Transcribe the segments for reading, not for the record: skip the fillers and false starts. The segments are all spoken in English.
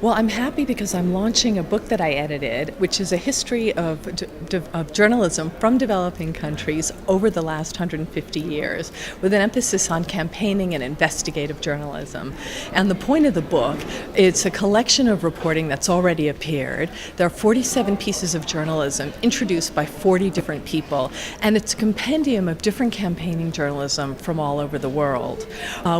Well, I'm happy because I'm launching a book that I edited, which is a history of journalism from developing countries over the last 150 years, with an emphasis on campaigning and investigative journalism. And the point of the book, it's a collection of reporting that's already appeared. There are 47 pieces of journalism introduced by 40 different people, and it's a compendium of different campaigning journalism from all over the world.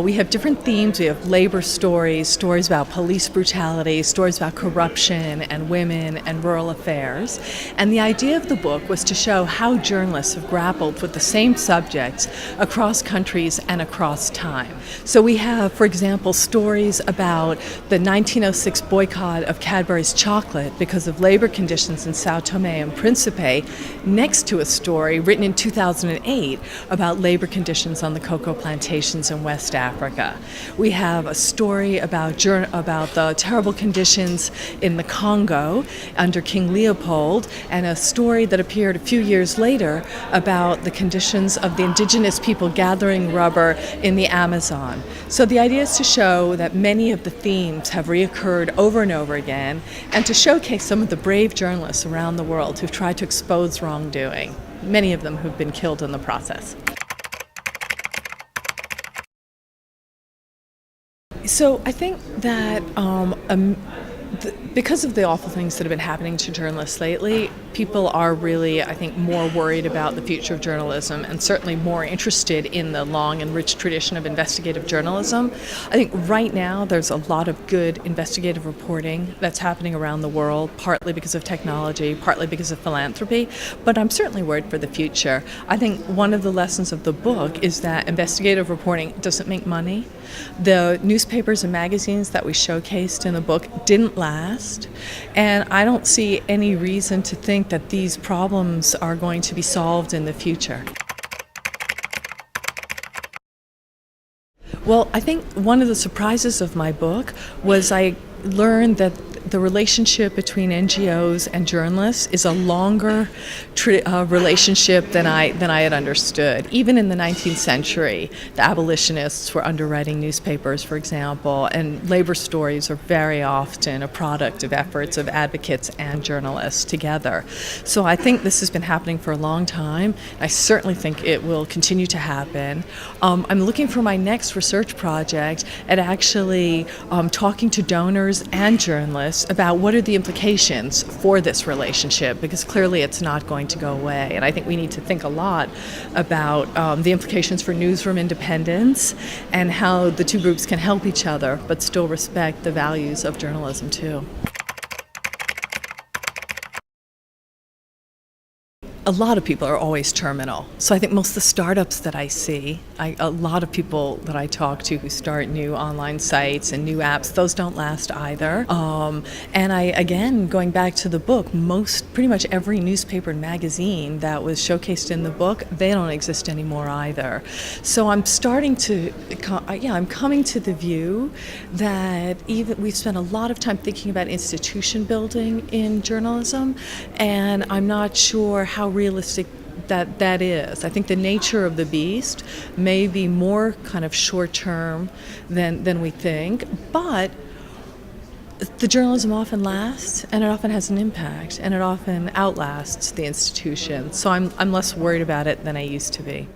We have different themes. We have labor stories, stories about police brutality, stories about corruption and women and rural affairs. And the idea of the book was to show how journalists have grappled with the same subjects across countries and across time. So we have, for example, stories about the 1906 boycott of Cadbury's chocolate because of labor conditions in Sao Tome and Principe, next to a story written in 2008 about labor conditions on the cocoa plantations in West Africa. We have a story about the terrible conditions in the Congo under King Leopold, and a story that appeared a few years later about the conditions of the indigenous people gathering rubber in the Amazon. So the idea is to show that many of the themes have reoccurred over and over again, and to showcase some of the brave journalists around the world who've tried to expose wrongdoing, many of them who've been killed in the process. So I think that because of the awful things that have been happening to journalists lately, people are really, I think, more worried about the future of journalism and certainly more interested in the long and rich tradition of investigative journalism. I think right now there's a lot of good investigative reporting that's happening around the world, partly because of technology, partly because of philanthropy, but I'm certainly worried for the future. I think one of the lessons of the book is that investigative reporting doesn't make money. The newspapers and magazines that we showcased in the book didn't last, and I don't see any reason to think that these problems are going to be solved in the future. Well, I think one of the surprises of my book was I learned that the relationship between NGOs and journalists is a longer relationship than I had understood. Even in the 19th century, the abolitionists were underwriting newspapers, for example, and labor stories are very often a product of efforts of advocates and journalists together. So I think this has been happening for a long time. I certainly think it will continue to happen. I'm looking for my next research project at actually talking to donors and journalists about what are the implications for this relationship, because clearly it's not going to go away. And I think we need to think a lot about the implications for newsroom independence and how the two groups can help each other but still respect the values of journalism too. A lot of people are always terminal. So I think most of the startups that I see, a lot of people that I talk to who start new online sites and new apps, those don't last either. And again, going back to the book, pretty much every newspaper and magazine that was showcased in the book, they don't exist anymore either. So I'm coming to the view that we've spent a lot of time thinking about institution building in journalism, and I'm not sure how realistic that is. I think the nature of the beast may be more kind of short-term than we think, but the journalism often lasts, and it often has an impact, and it often outlasts the institution. So I'm less worried about it than I used to be.